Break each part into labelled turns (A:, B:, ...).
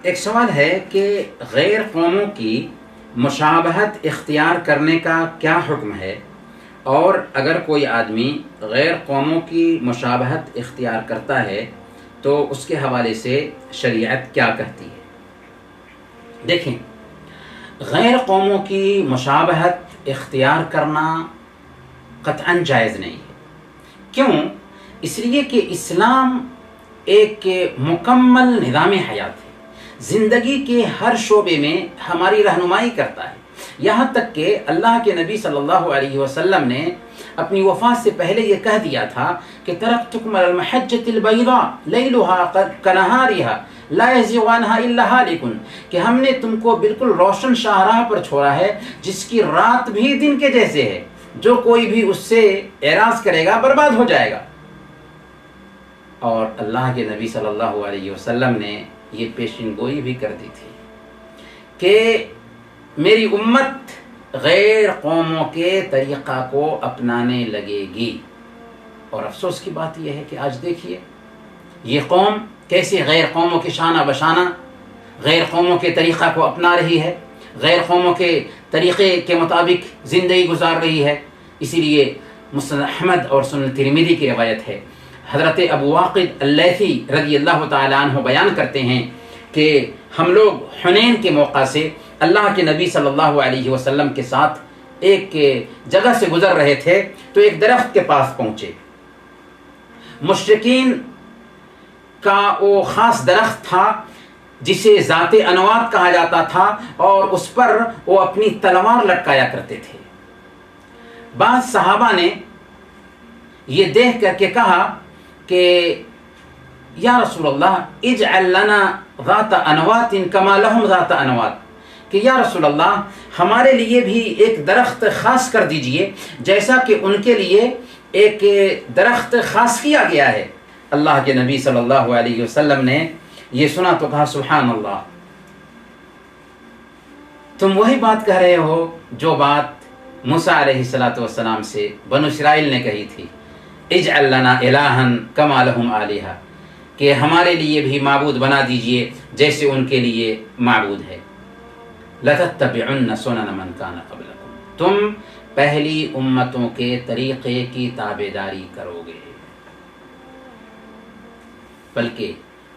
A: ایک سوال ہے کہ غیر قوموں کی مشابہت اختیار کرنے کا کیا حکم ہے، اور اگر کوئی آدمی غیر قوموں کی مشابہت اختیار کرتا ہے تو اس کے حوالے سے شریعت کیا کہتی ہے؟ دیکھیں، غیر قوموں کی مشابہت اختیار کرنا قطعاً جائز نہیں ہے۔ کیوں؟ اس لیے کہ اسلام ایک مکمل نظام حیات ہے، زندگی کے ہر شعبے میں ہماری رہنمائی کرتا ہے، یہاں تک کہ اللہ کے نبی صلی اللہ علیہ وسلم نے اپنی وفات سے پہلے یہ کہہ دیا تھا کہ ترکتکم علی المحجۃ البیضاء لیلها کنہارها لا یزیغ عنها الا ہالک، کہ ہم نے تم کو بالکل روشن شاہراہ پر چھوڑا ہے جس کی رات بھی دن کے جیسے ہے، جو کوئی بھی اس سے اعراض کرے گا برباد ہو جائے گا۔ اور اللہ کے نبی صلی اللہ علیہ وسلم نے یہ پیشین گوئی بھی کر دی تھی کہ میری امت غیر قوموں کے طریقہ کو اپنانے لگے گی۔ اور افسوس کی بات یہ ہے کہ آج دیکھیے یہ قوم کیسے غیر قوموں کے شانہ بشانہ غیر قوموں کے طریقہ کو اپنا رہی ہے، غیر قوموں کے طریقے کے مطابق زندگی گزار رہی ہے۔ اسی لیے مسند احمد اور سنن ترمذی کی روایت ہے، حضرت ابو واقد اللیثی رضی اللہ تعالیٰ عنہ بیان کرتے ہیں کہ ہم لوگ حنین کے موقع سے اللہ کے نبی صلی اللہ علیہ وسلم کے ساتھ ایک جگہ سے گزر رہے تھے تو ایک درخت کے پاس پہنچے۔ مشرکین کا وہ خاص درخت تھا جسے ذات انوات کہا جاتا تھا، اور اس پر وہ اپنی تلوار لٹکایا کرتے تھے۔ بعض صحابہ نے یہ دیکھ کر کے کہا کہ یا رسول اللہ اجعل لنا ذات انوات کما لهم ذات انوات، کہ یا رسول اللہ ہمارے لیے بھی ایک درخت خاص کر دیجئے جیسا کہ ان کے لیے ایک درخت خاص کیا گیا ہے۔ اللہ کے نبی صلی اللہ علیہ وسلم نے یہ سنا تو کہا سبحان اللہ، تم وہی بات کہہ رہے ہو جو بات موسیٰ علیہ السلام سے بنو اسرائیل نے کہی تھی، اجعل لنا الہا کما لهم آلہہ، کہ ہمارے لیے بھی معبود بنا دیجئے جیسے ان کے لیے معبود ہے۔ لَتَتَّبِعُنَّ سُنَنَ مَنْ كَانَ قَبْلَكُمْ، تم پہلی امتوں کے طریقے کی تابعداری کرو گے۔ بلکہ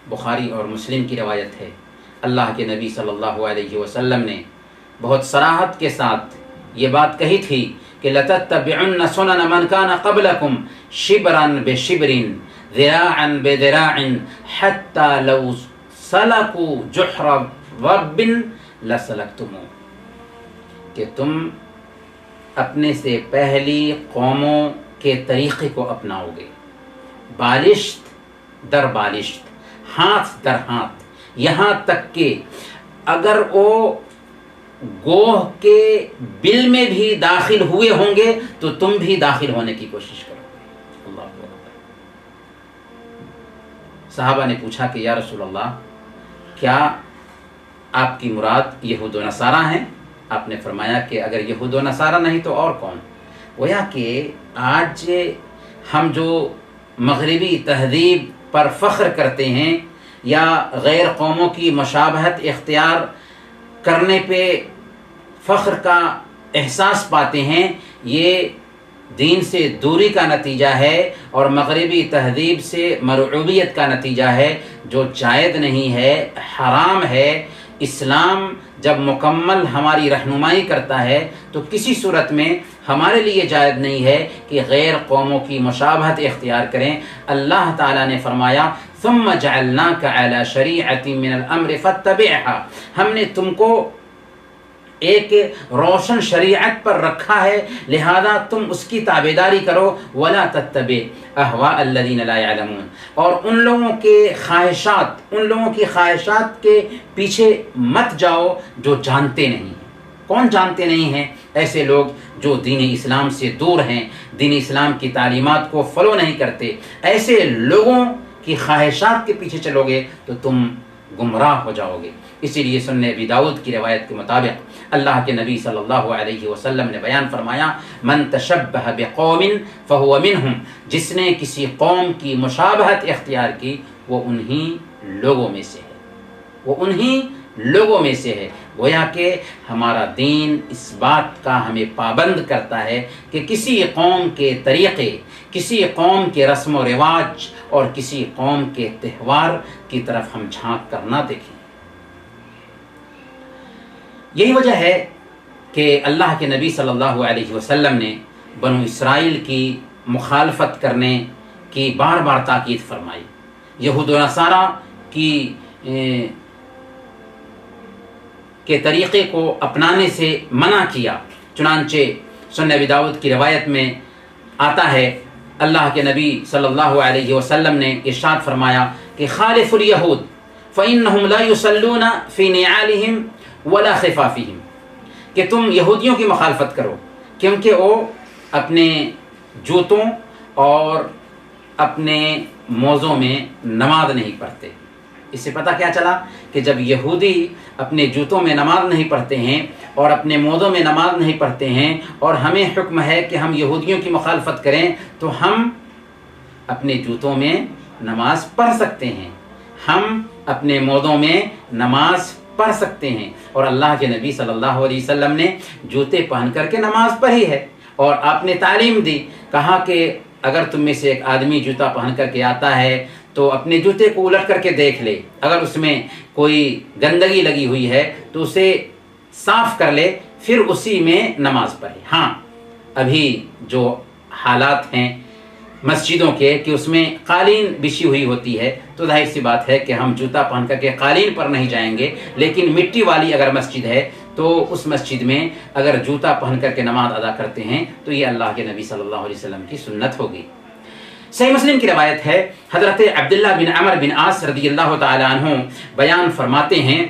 A: بخاری اور مسلم کی روایت ہے، اللہ کے نبی صلی اللہ علیہ وسلم نے بہت صراحت کے ساتھ یہ بات کہی تھی کہ لَتَتَّبِعُنَّ سُنَنَ مَنْ كَانَ قَبْلَكُمْ شِبْرًا بِشِبْرٍ ذِرَاعًا بِذِرَاعٍ حَتَّى لَوْ سَلَكُوا جُحْرَ ضَبٍّ لَسَلَكْتُمُوهُ، کہ تم اپنے سے پہلی قوموں کے طریقے کو اپناؤ گے، بالشت در بالشت، ہاتھ در ہاتھ، یہاں تک کہ اگر وہ گوہ کے بل میں بھی داخل ہوئے ہوں گے تو تم بھی داخل ہونے کی کوشش کرو گے۔ اللہ اکبر۔ صحابہ نے پوچھا کہ یا رسول اللہ کیا آپ کی مراد یہود و نصارہ ہیں؟ آپ نے فرمایا کہ اگر یہود و نصارہ نہیں تو اور کون؟ گویا کہ آج ہم جو مغربی تہذیب پر فخر کرتے ہیں یا غیر قوموں کی مشابہت اختیار کرنے پہ فخر کا احساس پاتے ہیں، یہ دین سے دوری کا نتیجہ ہے اور مغربی تہذیب سے مرعوبیت کا نتیجہ ہے، جو جائز نہیں ہے، حرام ہے۔ اسلام جب مکمل ہماری رہنمائی کرتا ہے تو کسی صورت میں ہمارے لیے جائز نہیں ہے کہ غیر قوموں کی مشابہت اختیار کریں۔ اللہ تعالیٰ نے فرمایا ثم جعلناک علی شریعۃ من الامر فاتبعها، ہم نے تم کو ایک روشن شریعت پر رکھا ہے لہذا تم اس کی تابعداری کرو، ولا تتبع اہواء الذین لا یعلمون، اور ان لوگوں کی خواہشات کے پیچھے مت جاؤ جو جانتے نہیں ہیں۔ کون جانتے نہیں ہیں؟ ایسے لوگ جو دین اسلام سے دور ہیں، دین اسلام کی تعلیمات کو فالو نہیں کرتے۔ ایسے لوگوں کی خواہشات کے پیچھے چلو گے تو تم گمراہ ہو جاؤ گے۔ اسی لیے سنن ابی داؤد کی روایت کے مطابق اللہ کے نبی صلی اللہ علیہ وسلم نے بیان فرمایا من تشبہ بقوم فہو منہم، جس نے کسی قوم کی مشابہت اختیار کی وہ انہی لوگوں میں سے ہے۔ وہ انہی لوگوں میں سے ہے۔ گویا کہ ہمارا دین اس بات کا ہمیں پابند کرتا ہے کہ کسی قوم کے طریقے، کسی قوم کے رسم و رواج اور کسی قوم کے تہوار کی طرف ہم جھانک کر نہ دیکھیں۔ یہی وجہ ہے کہ اللہ کے نبی صلی اللہ علیہ وسلم نے بنو اسرائیل کی مخالفت کرنے کی بار بار تاکید فرمائی، یہود و نصارہ کے طریقے کو اپنانے سے منع کیا۔ چنانچہ سنن ابی داؤد کی روایت میں آتا ہے، اللہ کے نبی صلی اللہ علیہ وسلم نے ارشاد فرمایا کہ خالف الیہود فإنہم لا یصلون فی نعالہم ولا خفافہم، کہ تم یہودیوں کی مخالفت کرو کیونکہ وہ اپنے جوتوں اور اپنے موزوں میں نماز نہیں پڑھتے۔ اس سے پتہ کیا چلا کہ جب یہودی اپنے جوتوں میں نماز نہیں پڑھتے ہیں اور اپنے موزوں میں نماز نہیں پڑھتے ہیں اور ہمیں حکم ہے کہ ہم یہودیوں کی مخالفت کریں، تو ہم اپنے جوتوں میں نماز پڑھ سکتے ہیں، ہم اپنے موزوں میں نماز پڑھ سکتے ہیں۔ اور اللہ کے نبی صلی اللہ علیہ وسلم نے جوتے پہن کر کے نماز پڑھی ہے، اور آپ نے تعلیم دی، کہا کہ اگر تم میں سے ایک آدمی جوتا پہن کر کے آتا ہے تو اپنے جوتے کو الٹ کر کے دیکھ لے، اگر اس میں کوئی گندگی لگی ہوئی ہے تو اسے صاف کر لے، پھر اسی میں نماز پڑھے۔ ہاں، ابھی جو حالات ہیں مسجدوں کے کہ اس میں قالین بچھی ہوئی ہوتی ہے، تو ظاہر سی بات ہے کہ ہم جوتا پہن کر کے قالین پر نہیں جائیں گے، لیکن مٹی والی اگر مسجد ہے تو اس مسجد میں اگر جوتا پہن کر کے نماز ادا کرتے ہیں تو یہ اللہ کے نبی صلی اللہ علیہ وسلم کی سنت ہوگی۔ صحیح مسلم کی روایت ہے، حضرت عبداللہ بن عمر بن عاص رضی اللہ تعالی عنہ بیان فرماتے ہیں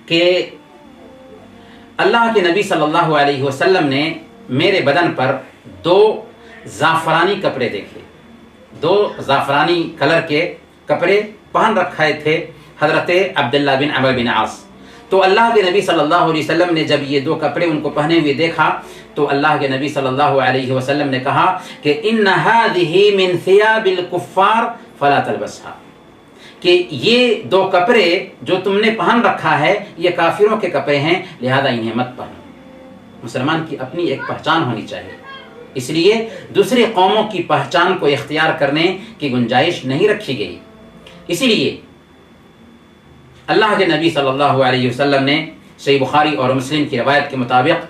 A: کہ اللہ کے نبی صلی اللہ علیہ وسلم نے میرے بدن پر 2 زعفرانی کپڑے دیکھے، 2 زعفرانی کلر کے کپڑے پہن رکھے تھے حضرت عبداللہ بن عمر بن عاص۔ تو اللہ کے نبی صلی اللہ علیہ وسلم نے جب یہ 2 کپڑے ان کو پہنے ہوئے دیکھا تو اللہ کے نبی صلی اللہ علیہ وسلم نے کہا کہ ان هذه من ثياب الكفار فلا تلبسها، کہ یہ 2 کپڑے جو تم نے پہن رکھا ہے یہ کافروں کے کپڑے ہیں، لہذا انہیں مت پہنو۔ مسلمان کی اپنی ایک پہچان ہونی چاہیے، اس لیے دوسری قوموں کی پہچان کو اختیار کرنے کی گنجائش نہیں رکھی گئی۔ اسی لیے اللہ کے نبی صلی اللہ علیہ وسلم نے صحیح بخاری اور مسلم کی روایت کے مطابق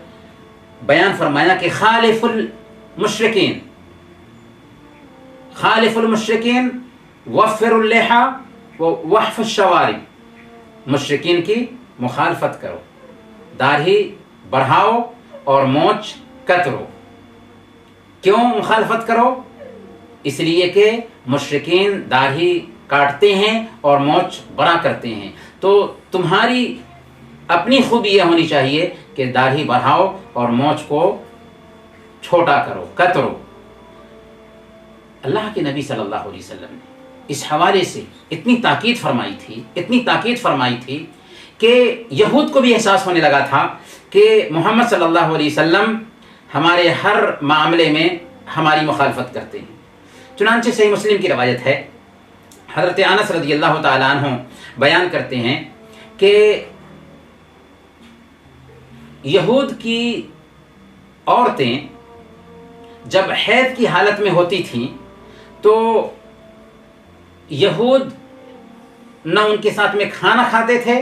A: بیان فرمایا کہ خالف المشرکین وفر اللحى ووحف الشوارب، مشرکین کی مخالفت کرو، داڑھی بڑھاؤ اور مونچھ کترو۔ کیوں مخالفت کرو؟ اس لیے کہ مشرکین داڑھی کاٹتے ہیں اور مونچھ بڑا کرتے ہیں، تو تمہاری اپنی خوبی یہ ہونی چاہیے کہ داڑھی بڑھاؤ اور مونچھ کو چھوٹا کرو، کترو۔ اللہ کے نبی صلی اللہ علیہ وسلم نے اس حوالے سے اتنی تاکید فرمائی تھی کہ یہود کو بھی احساس ہونے لگا تھا کہ محمد صلی اللہ علیہ وسلم ہمارے ہر معاملے میں ہماری مخالفت کرتے ہیں۔ چنانچہ صحیح مسلم کی روایت ہے، حضرت انس رضی اللہ تعالی عنہ بیان کرتے ہیں کہ یہود کی عورتیں جب حیض کی حالت میں ہوتی تھیں تو یہود نہ ان کے ساتھ میں کھانا کھاتے تھے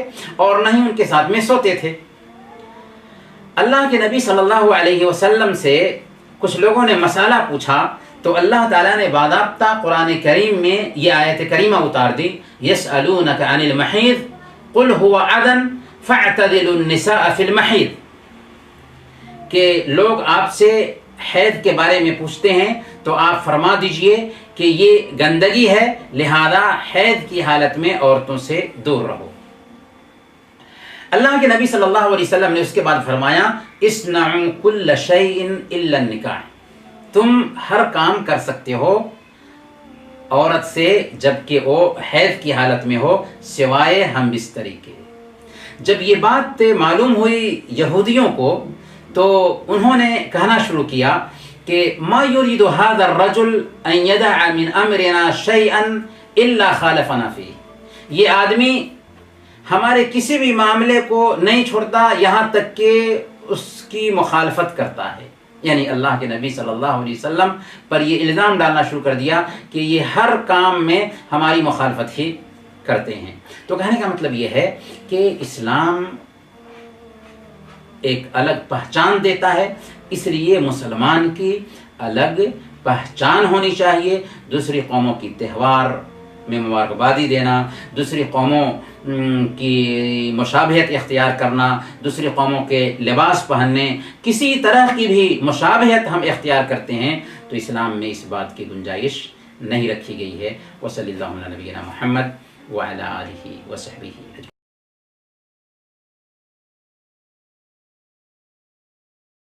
A: اور نہ ہی ان کے ساتھ میں سوتے تھے۔ اللہ کے نبی صلی اللہ علیہ وسلم سے کچھ لوگوں نے مسئلہ پوچھا تو اللہ تعالیٰ نے باضابطہ قرآن کریم میں یہ آیت کریمہ اتار دی، یسألونک عن المحیض قل هو اذن فاعتزلوا النساء فی المحیض، کہ لوگ آپ سے حیض کے بارے میں پوچھتے ہیں تو آپ فرما دیجئے کہ یہ گندگی ہے، لہذا حیض کی حالت میں عورتوں سے دور رہو۔ اللہ کے نبی صلی اللہ علیہ وسلم نے اس کے بعد فرمایا اصنعوا کل شیء الا النکاح، تم ہر کام کر سکتے ہو عورت سے جبکہ وہ حیض کی حالت میں ہو سوائے ہم بستری کے۔ جب یہ بات معلوم ہوئی یہودیوں کو تو انہوں نے کہنا شروع کیا کہ ما یرید هذا الرجل ان يدع من امرنا شيئا الا خالفنا فيه، یہ آدمی ہمارے کسی بھی معاملے کو نہیں چھوڑتا یہاں تک کہ اس کی مخالفت کرتا ہے. یعنی اللہ کے نبی صلی اللہ علیہ وسلم پر یہ الزام ڈالنا شروع کر دیا کہ یہ ہر کام میں ہماری مخالفت ہی کرتے ہیں. تو کہنے کا مطلب یہ ہے کہ اسلام ایک الگ پہچان دیتا ہے، اس لیے مسلمان کی الگ پہچان ہونی چاہیے. دوسری قوموں کی تہوار میں مبارکبادی دینا، دوسری قوموں کی مشابہت اختیار کرنا، دوسری قوموں کے لباس پہننے، کسی طرح کی بھی مشابہت ہم اختیار کرتے ہیں تو اسلام میں اس بات کی گنجائش نہیں رکھی گئی ہے. وصلی اللہ علی نبینا محمد وعلی آلہ وصحبہ.